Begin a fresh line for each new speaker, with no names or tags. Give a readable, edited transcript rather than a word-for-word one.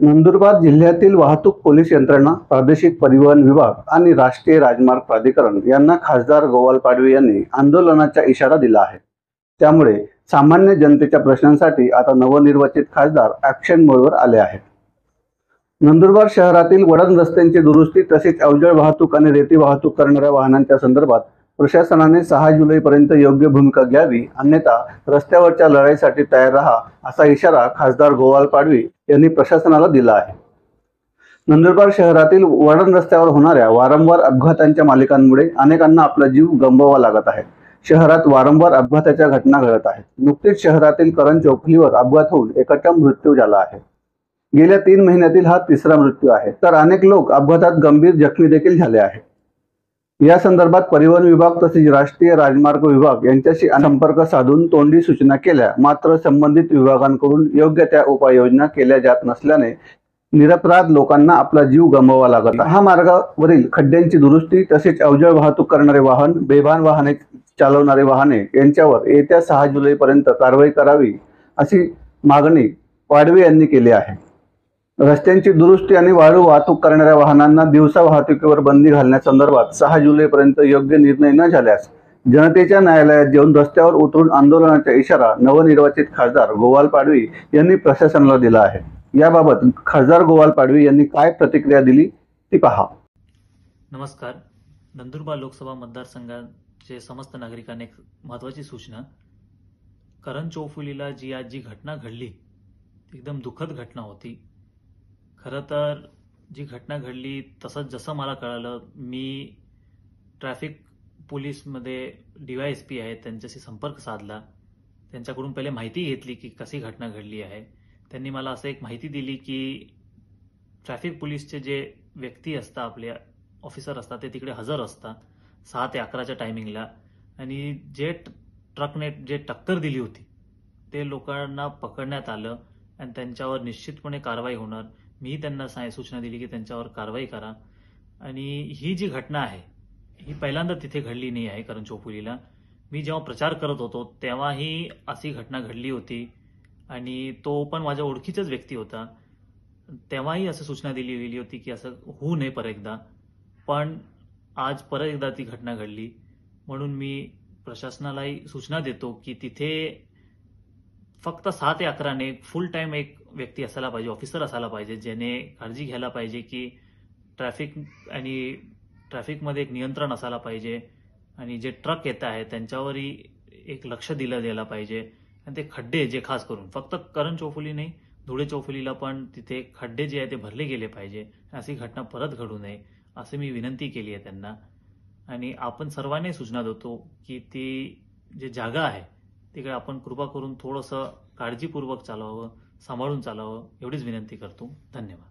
नंदुरबार जिल्ह्यातील वाहतूक पोलीस यंत्रणा, प्रादेशिक परिवहन विभाग आणि राष्ट्रीय राजमार्ग प्राधिकरण यांना खासदार गोपाल पाडवी यांनी आंदोलनाचा इशारा दिला आहे। त्यामुळे सामान्य जनतेच्या प्रश्नांसाठी आता नवनिर्वाचित खासदार ॲक्शन मोडवर आले आहेत। नंदुरबार शहरातील वळण रस्त्यांची दुरुस्ती तसेच अवजड वाहतूक आणि रेती वाहतूक करणाऱ्या वाहनांच्या संदर्भात प्रशासनाने 6 जुलैपर्यंत योग्य भूमिका घ्यावी, अन्यथा रस्त्यावरच्या लढाईसाठी तयार राहा, असा इशारा खासदार गोपाल पाडवी यांनी प्रशासनाला दिला आहे। नंदुरबार शहरातील वळण रस्त्यावर होणाऱ्या वारंवार अपघातांच्या मालिकांमुळे अनेकांना आपला जीव गमवावा लागत आहे। शहरात वारंवार अपघाताच्या घटना घडत आहेत। नुकतीच शहरातील करण चौफुलीवर अपघात होऊन एकाचा मृत्यू झाला आहे। गेल्या 3 महिन्यातील हा तिसरा मृत्यू आहे, तर अनेक लोक अपघातात गंभीर जखमी देखील झाले आहेत। या संदर्भात परिवहन विभाग तसेच राष्ट्रीय राजमार्ग विभाग यांच्याशी संपर्क साधून तोंडी सूचना केल्या, मात्र संबंधित विभागांकडून योग्य त्या उपाययोजना केल्या जात नसल्याने निरपराध लोकांना आपला जीव गमवावा लागत आहे। महामार्गावरील खड्ड्यांची दुरुस्ती तसेच अवजड वाहतूक करणारे वाहन, बेभान वाहने चालवणारे वाहने यांच्यावर येत्या 6 जुलैपर्यंत कारवाई करावी, अशी मागणी पाडवी यांनी केली आहे। रस्त्यांची दुरुस्ती आणि वाळू वाहतूक करणाऱ्या वाहनांना दिवसा वाहतुकीवर बंदी घालण्यासंदर्भात 6 जुलैपर्यंत योग्य निर्णय न झाल्यास जनतेच्या न्यायालयात येऊन रस्त्यावर उतरून आंदोलनाचा इशारा नवनिर्वाचित खासदार गोपाल पाडवी यांनी प्रशासनाला दिला आहे। याबाबत खासदार गोपाल पाडवी यांनी काय प्रतिक्रिया दिली ती पहा।
नमस्कार। नंदुरबार लोकसभा मतदारसंघाचे समस्त नागरिकांना एक महत्त्वाची सूचना। करण चौफुलीला आज जी घटना घडली एकदम दुःखद घटना होती। खरं तर जी घटना घडली तसंच जसं मला कळालं, मी ट्रॅफिक पोलीसमध्ये DYSP आहेत त्यांच्याशी संपर्क साधला। त्यांच्याकडून पहिले माहिती घेतली की कशी घटना घडली आहे। त्यांनी मला असं एक माहिती दिली की ट्रॅफिक पोलीसचे जे व्यक्ती असतात, आपले ऑफिसर असतात, ते तिकडे हजर असतात 6 ते 11च्या टायमिंगला, आणि जे ट्रकने जे टक्कर दिली होती ते लोकांना पकडण्यात आलं आणि त्यांच्यावर निश्चितपणे कारवाई होणार। मी त्यांना सूचना दिली की त्यांच्यावर कारवाई करा। आणि ही जी घटना आहे ही पहिल्यांदा तिथे घडली नाही आहे करण चौफुलीला। मी जेव्हा प्रचार करत होतो तेव्हाही अशी घटना घडली होती आणि तो पण माझ्या ओळखीचाच व्यक्ती होता। तेव्हाही असं सूचना दिली गेली होती की असं होऊ नये परत एकदा, पण आज परत एकदा ती घटना घडली। म्हणून मी प्रशासनालाही सूचना देतो की तिथे फक्त 6 ते 11 ने फुल टाइम एक व्यक्ती असायला पाहिजे, ऑफिसर असायला पाहिजे, ज्याने काळजी घ्यायला पाहिजे की ट्रॅफिकमध्ये एक नियंत्रण असायला पाहिजे आणि जे ट्रक येत आहेत त्यांच्यावरही एक लक्ष दिलं गेलं पाहिजे। आणि ते खड्डे जे खास करून फक्त करण चौफुली नाही, धुळे चौफुलीला पण तिथे खड्डे जे आहे ते भरले गेले पाहिजे। अशी घटना परत घडू नये असे मी विनंती केली आहे त्यांना। आणि आपण सर्वांनी सूचना देतो की ती जे जागा आहे तिकडे आपण कृपा करून थोडंसं काळजीपूर्वक चालवावं, सांभाळून चालावं, एवढीच विनंती करतो। धन्यवाद।